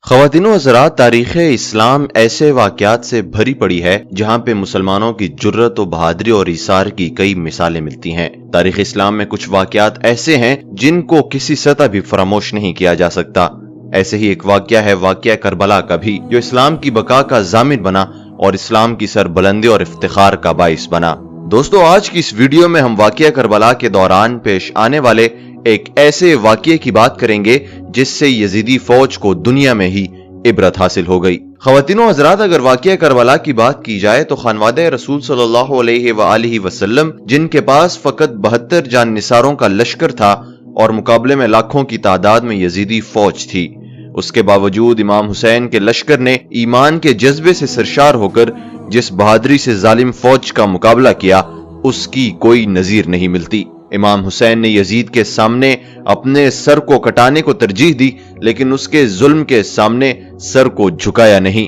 ख़वातीनो हज़रात, तारीख़ इस्लाम ऐसे वाक़यात से भरी पड़ी है जहाँ पे मुसलमानों की जुर्रत और बहादुरी और इसार की कई मिसालें मिलती हैं। तारीख़ इस्लाम में कुछ वाक़यात ऐसे हैं जिनको किसी सतह भी फरामोश नहीं किया जा सकता। ऐसे ही एक वाक़या है वाक़या करबला का भी, जो इस्लाम की बका का ज़ामिन बना और इस्लाम की सरबुलंदी और इफ्तिखार का बाइस बना। दोस्तों, आज की इस वीडियो में हम वाक़या करबला के दौरान पेश आने वाले एक ऐसे वाक़ये की बात करेंगे जिससे यजीदी फौज को दुनिया में ही इबरत हासिल हो गई। ख़वातीनो हज़रात, अगर वाक़या करबला की बात की जाए तो खानवादे रसूल सल्लल्लाहु अलैहि वसल्लम, जिनके पास फकत 72 जानिसारों का लश्कर था और मुकाबले में लाखों की तादाद में यजीदी फौज थी, उसके बावजूद इमाम हुसैन के लश्कर ने ईमान के जज्बे से सरशार होकर जिस बहादुरी से जालिम फौज का मुकाबला किया, उसकी कोई नजीर नहीं मिलती। इमाम हुसैन ने यजीद के सामने अपने सर को कटाने को तरजीह दी, लेकिन उसके जुल्म के सामने सर को झुकाया नहीं।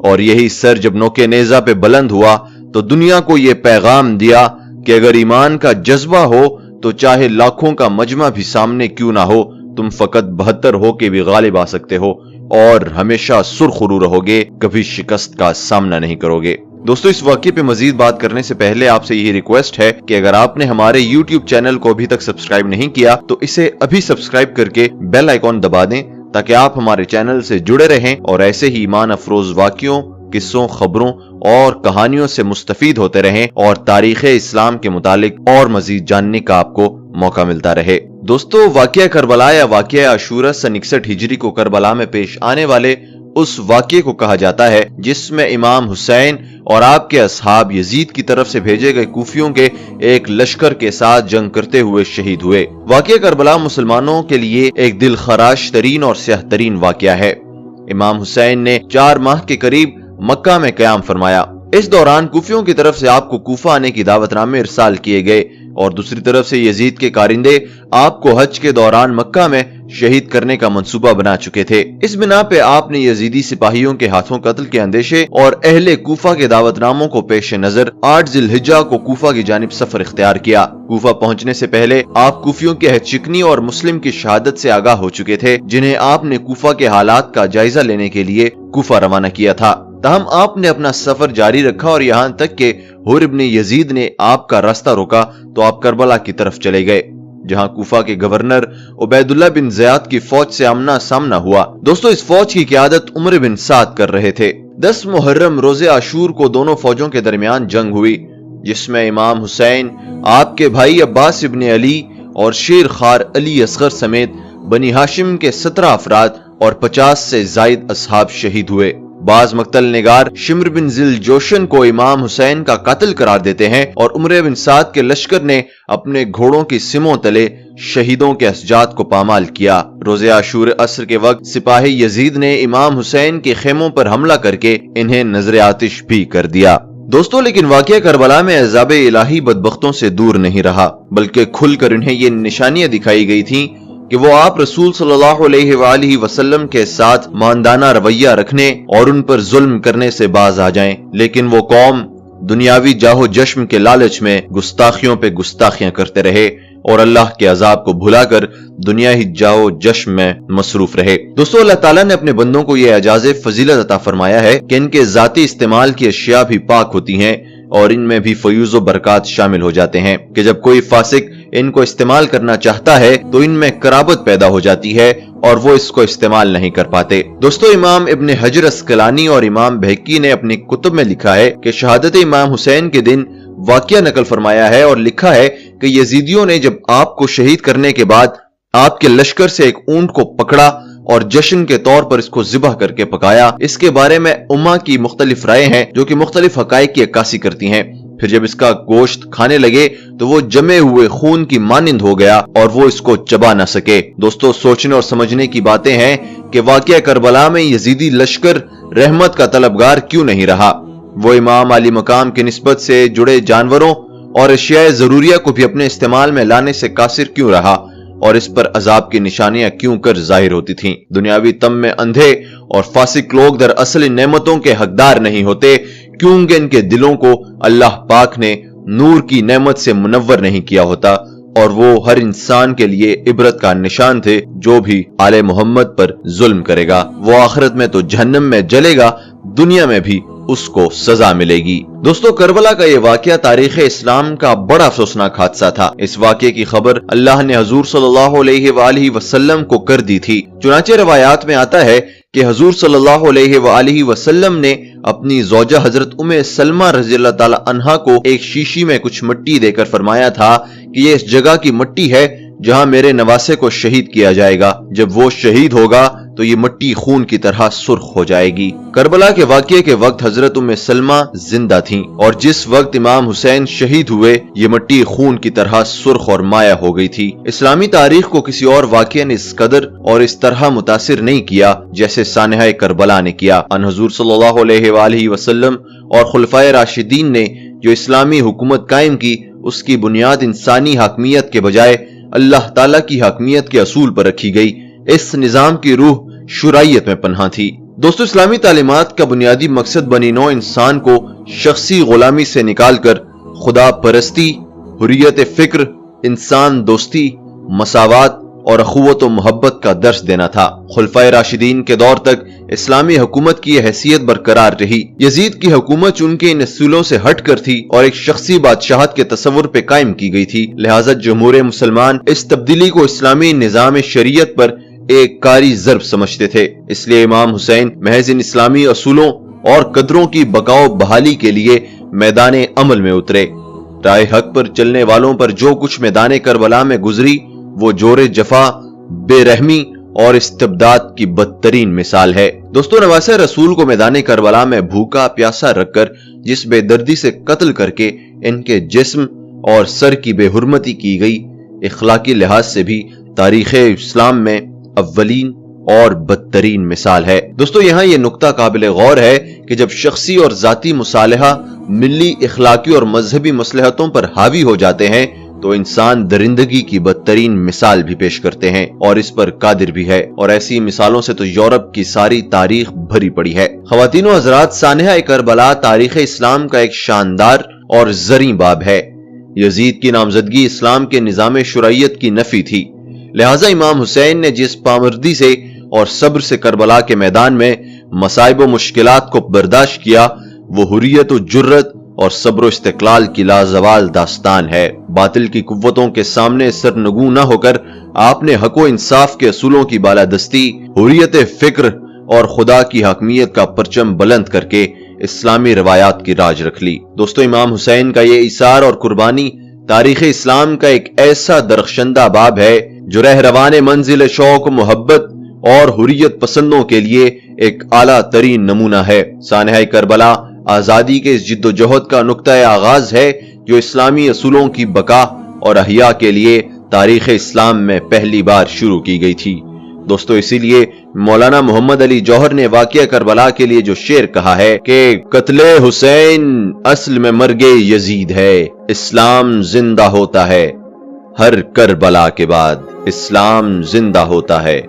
और यही सर जब नोके नेजा पे बुलंद हुआ तो दुनिया को यह पैगाम दिया कि अगर ईमान का जज्बा हो तो चाहे लाखों का मजमा भी सामने क्यों ना हो, तुम फकत 72 होके भी गालिब आ सकते हो और हमेशा सुरखरू रहोगे, कभी शिकस्त का सामना नहीं करोगे। दोस्तों, इस वाक़ये पे मजीद बात करने से पहले आपसे यही रिक्वेस्ट है कि अगर आपने हमारे YouTube चैनल को अभी तक सब्सक्राइब नहीं किया तो इसे अभी सब्सक्राइब करके बेल आइकॉन दबा दें, ताकि आप हमारे चैनल से जुड़े रहें और ऐसे ही ईमान अफरोज वाक़यों, किस्सों, खबरों और कहानियों से मुस्तफीद होते रहें और तारीख़ इस्लाम के मुतालिक और मजीद जानने का आपको मौका मिलता रहे। दोस्तों, वाक़या करबला या वाक़या आशूरा सन 61 हिजरी को करबला में पेश आने वाले उस वाक़ये को कहा जाता है जिसमें इमाम हुसैन और आपके असहाब यजीद की तरफ से भेजे गए कूफियों के एक लश्कर के साथ जंग करते हुए शहीद हुए। वाक़या करबला मुसलमानों के लिए एक दिल खराश तरीन और स्याह तरीन वाक़या है। इमाम हुसैन ने 4 माह के करीब मक्का में क़याम फरमाया। इस दौरान कूफियों की तरफ से आपको कूफा आने की दावतनामे इरसाल किए गए और दूसरी तरफ से यजीद के कारिंदे आपको हज के दौरान मक्का में शहीद करने का मंसूबा बना चुके थे। इस बिना पे आपने यजीदी सिपाहियों के हाथों कत्ल के अंदेशे और अहले कूफा के दावतनामों को पेश नजर 8 जिलहिज्जा को कूफा की जानिब सफर इख्तियार किया। कूफा पहुंचने से पहले आप कूफियों की हदशिकनी और मुस्लिम की शहादत से आगाह हो चुके थे, जिन्हें आपने कूफा के हालात का जायजा लेने के लिए कूफा रवाना किया था। तहम आपने अपना सफर जारी रखा और यहाँ तक के हुर इब्न यजीद ने आपका रास्ता रोका तो आप करबला की तरफ चले गए, जहां कूफा के गवर्नर उबैदुल्लाह बिन ज़ियाद की फौज से आमना सामना हुआ। दोस्तों, इस फौज की क़यादत उमर बिन साद कर रहे थे। 10 मुहर्रम रोजे आशूर को दोनों फौजों के दरमियान जंग हुई, जिसमें इमाम हुसैन, आपके भाई अब्बास इब्न अली और शेर खार अली असगर समेत बनी हाशिम के 17 अफराद और 50 से जायद असहाब शहीद हुए। बाज मक्तल निगार शिम्र बिन जिल जोशन को इमाम हुसैन का कातिल करार देते हैं और उमर बिन साद के लश्कर ने अपने घोड़ों की सिमों तले शहीदों के असजाद को पामाल किया। रोजे आशूर असर के वक्त सिपाही यजीद ने इमाम हुसैन के खेमों पर हमला करके इन्हें नजर आतिश भी कर दिया। दोस्तों, लेकिन वाक़या करबला में अज़ाब इलाही बदबख्तों से दूर नहीं रहा, बल्कि खुलकर इन्हें ये निशानियां दिखाई गई थी कि वो आप रसूल सल्लल्लाहु अलैहि वसल्लम के साथ मानदाना रवैया रखने और उन पर जुल्म करने से बाज आ जाएं। लेकिन वो कौम दुनियावी जाहो जश्म के लालच में गुस्ताखियों पे गुस्ताखियां करते रहे और अल्लाह के अजाब को भुलाकर दुनिया ही जाहो जश्म में मसरूफ रहे। दोस्तों, अल्लाह ताला ने अपने बंदों को यह एजाज़े फजीलत अता फरमाया है कि इनके जाती इस्तेमाल की अशिया भी पाक होती हैं और इनमें भी फयूज़ व बरकत शामिल हो जाते हैं कि जब कोई फासिक इनको इस्तेमाल करना चाहता है तो इनमें कराबत पैदा हो जाती है और वो इसको इस्तेमाल नहीं कर पाते। दोस्तों, इमाम इब्न हजर अस्कलानी और इमाम बहकी ने अपनी कुतुब में लिखा है कि शहादत इमाम हुसैन के दिन वाक़या नकल फरमाया है और लिखा है कि यजीदियों ने जब आपको शहीद करने के बाद आपके लश्कर से एक ऊंट को पकड़ा और जश्न के तौर पर इसको ज़िबह करके पकाया। इसके बारे में उम्मा की मुख्तलिफ राय हैं जो कि मुख्तलिफ हकाइक की अक्कासी करती हैं। फिर जब इसका गोश्त खाने लगे तो वो जमे हुए खून की मानिंद हो गया और वो इसको चबा ना सके। दोस्तों, सोचने और समझने की बातें हैं कि वाक़या करबला में यजीदी लश्कर रहमत का तलबगार क्यों नहीं रहा। वो इमाम अली मकाम की निस्बत से जुड़े जानवरों और अशियाए ज़रूरिया को भी अपने इस्तेमाल में लाने से कासिर क्यों रहा और इस पर अजाब की निशानियां क्यों कर जाहिर होती थीं। दुनियावी तम में अंधे और फासिक लोग दर असल नेमतों के हकदार नहीं होते, क्योंकि इनके दिलों को अल्लाह पाक ने नूर की नेमत से मुनव्वर नहीं किया होता اور وہ ہر انسان کے لیے عبرت کا نشان تھے۔ جو بھی آل محمد پر ظلم کرے گا وہ آخرت میں تو جہنم میں جلے گا، دنیا میں بھی اس کو سزا ملے گی۔ دوستو، کربلا کا یہ واقعہ تاریخ اسلام کا بڑا افسوسناک حادثہ تھا۔ اس واقعے کی خبر اللہ نے حضور صلی اللہ علیہ وآلہ وسلم کو کر دی تھی۔ چنانچہ روایات میں آتا ہے کہ حضور صلی اللہ علیہ وآلہ وسلم نے اپنی زوجہ حضرت ام سلمہ رضی اللہ تعالی عنہا کو ایک شیشی میں کچھ مٹی دے کر فرمایا تھا کہ یہ اس جگہ کی مٹی ہے جہاں میرے نواسے کو شہید کیا جائے گا، جب وہ شہید ہوگا تو یہ مٹی خون کی طرح سرخ ہو جائے گی۔ کربلا کے واقعے کے وقت حضرت ام سلمہ زندہ تھیں، اور جس وقت امام حسین شہید ہوئے یہ مٹی خون کی طرح سرخ اور مائع ہو گئی تھی۔ اسلامی تاریخ کو کسی اور واقعے نے اس قدر اور اس طرح متاثر نہیں کیا جیسے سانحہ کربلا نے کیا۔ ان حضور صلی اللہ علیہ وآلہ وسلم اور خلفائے راشدین نے جو اسلامی حکومت قائم کی، اس کی بنیاد انسانی حاکمیت کے بجائے اللہ تعالیٰ کی حاکمیت کے اصول پر رکھی گئی۔ اس نظام کی روح شرعیت میں پنہاں تھی۔ دوستو، اسلامی تعلیمات کا بنیادی مقصد بنی نوع انسان کو شخصی غلامی سے نکال کر خدا پرستی، حریت فکر، انسان دوستی، مساوات اور اخوت و محبت کا درس دینا تھا۔ خلفائے راشدین کے دور تک اسلامی حکومت کی یہ حیثیت برقرار رہی۔ یزید کی حکومت چونکہ ان اصولوں سے ہٹ کر تھی اور ایک شخصی بادشاہت کے تصور پہ قائم کی گئی تھی، لہٰذا جمہور مسلمان اس تبدیلی کو اسلامی نظام شریعت پر ایک کاری ضرب سمجھتے تھے۔ اس لیے امام حسین محض ان اسلامی اصولوں اور قدروں کی بقا و بحالی کے لیے میدان عمل میں اترے۔ رائے حق پر چلنے والوں پر جو کچھ میدان کربلا میں گزری وہ جور جفا، بے رحمی اور استبداد کی بدترین مثال ہے۔ دوستو، نواسہ رسول کو میدان کربلا میں بھوکا پیاسا رکھ کر جس بے دردی سے قتل کر کے ان کے جسم اور سر کی بے حرمتی کی گئی، اخلاقی لحاظ سے بھی تاریخ اسلام میں اولین اور بدترین مثال ہے۔ دوستو، یہاں یہ نقطہ قابل غور ہے کہ جب شخصی اور ذاتی مصالحہ ملی، اخلاقی اور مذہبی مصلحتوں پر حاوی ہو جاتے ہیں تو انسان درندگی کی بدترین مثال بھی پیش کرتے ہیں، اور اس پر قادر بھی ہے، اور ایسی مثالوں سے تو یورپ کی ساری تاریخ بھری پڑی ہے۔ خواتین و حضرات، سانحہ کربلا تاریخ اسلام کا ایک شاندار اور زرعی باب ہے۔ یزید کی نامزدگی اسلام کے نظام شرعیت کی نفی تھی، لہٰذا امام حسین نے جس پامردی سے اور صبر سے کربلا کے میدان میں مصائب و مشکلات کو برداشت کیا، وہ حریت و جرت اور صبر و استقلال کی لازوال داستان ہے۔ باطل کی قوتوں کے سامنے سرنگوں نہ ہو کر آپ نے حق و انصاف کے اصولوں کی بالادستی، حریت فکر اور خدا کی حاکمیت کا پرچم بلند کر کے اسلامی روایات کی راج رکھ لی۔ دوستو، امام حسین کا یہ ایثار اور قربانی تاریخ اسلام کا ایک ایسا درخشندہ باب ہے جو رہروان منزل شوق و محبت اور حریت پسندوں کے لیے ایک اعلیٰ ترین نمونہ ہے۔ سانحہ کربلا آزادی کے اس جد و جہد کا نقطہ آغاز ہے جو اسلامی اصولوں کی بقا اور احیاء کے لیے تاریخ اسلام میں پہلی بار شروع کی گئی تھی۔ دوستو، اسی لیے مولانا محمد علی جوہر نے واقعہ کربلا کے لیے جو شعر کہا ہے کہ قتل حسین اصل میں مرگ یزید ہے، اسلام زندہ ہوتا ہے ہر کربلا کے بعد، اسلام زندہ ہوتا ہے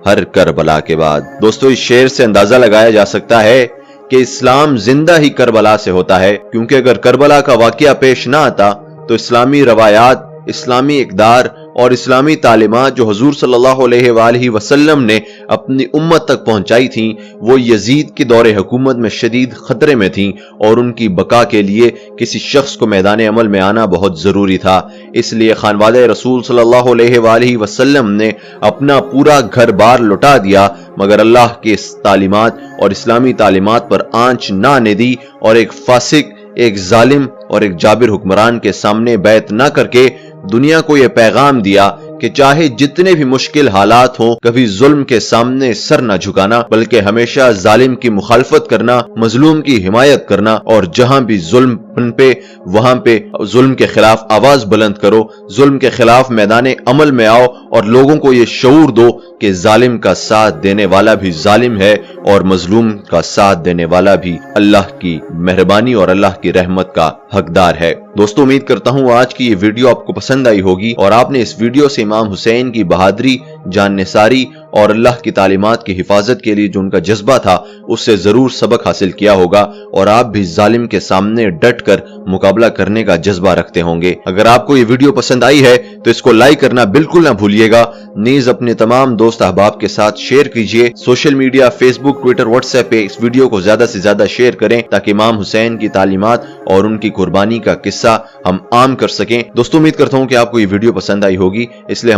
ہر کربلا کے بعد۔ دوستو، اس شعر سے اندازہ لگایا جا سکتا ہے کہ اسلام زندہ ہی کربلا سے ہوتا ہے، کیونکہ اگر کربلا کا واقعہ پیش نہ آتا تو اسلامی روایات، اسلامی اقدار اور اسلامی تعلیمات جو حضور صلی اللہ علیہ وآلہ وسلم نے اپنی امت تک پہنچائی تھیں، وہ یزید کے دور حکومت میں شدید خطرے میں تھیں، اور ان کی بقا کے لیے کسی شخص کو میدان عمل میں آنا بہت ضروری تھا۔ اس لیے خانوادہ رسول صلی اللہ علیہ وآلہ وسلم نے اپنا پورا گھر بار لٹا دیا، مگر اللہ کے اس تعلیمات اور اسلامی تعلیمات پر آنچ نہ آنے دی، اور ایک فاسق، ایک ظالم اور ایک جابر حکمران کے سامنے بیعت نہ کر کے دنیا کو یہ پیغام دیا کہ چاہے جتنے بھی مشکل حالات ہوں، کبھی ظلم کے سامنے سر نہ جھکانا، بلکہ ہمیشہ ظالم کی مخالفت کرنا، مظلوم کی حمایت کرنا، اور جہاں بھی ظلم پنپے وہاں پہ ظلم کے خلاف آواز بلند کرو، ظلم کے خلاف میدان عمل میں آؤ، اور لوگوں کو یہ شعور دو کہ ظالم کا ساتھ دینے والا بھی ظالم ہے اور مظلوم کا ساتھ دینے والا بھی اللہ کی مہربانی اور اللہ کی رحمت کا حقدار ہے۔ دوستو، امید کرتا ہوں آج کی یہ ویڈیو آپ کو پسند آئی ہوگی اور آپ نے اس ویڈیو سے امام حسین کی بہادری، جان نثاری اور اللہ کی تعلیمات کی حفاظت کے لیے جو ان کا جذبہ تھا اس سے ضرور سبق حاصل کیا ہوگا اور آپ بھی ظالم کے سامنے ڈٹ کر مقابلہ کرنے کا جذبہ رکھتے ہوں گے۔ اگر آپ کو یہ ویڈیو پسند آئی ہے تو اس کو لائک کرنا بالکل نہ بھولیے گا، نیز اپنے تمام دوست احباب کے ساتھ شیئر کیجئے۔ سوشل میڈیا فیس بک، ٹویٹر، واٹس ایپ پہ اس ویڈیو کو زیادہ سے زیادہ شیئر کریں تاکہ امام حسین کی تعلیمات اور ان کی قربانی کا قصہ ہم عام کر سکیں۔ دوستو امید کرتا ہوں کہ آپ کو یہ ویڈیو پسند آئی ہوگی، اس لیے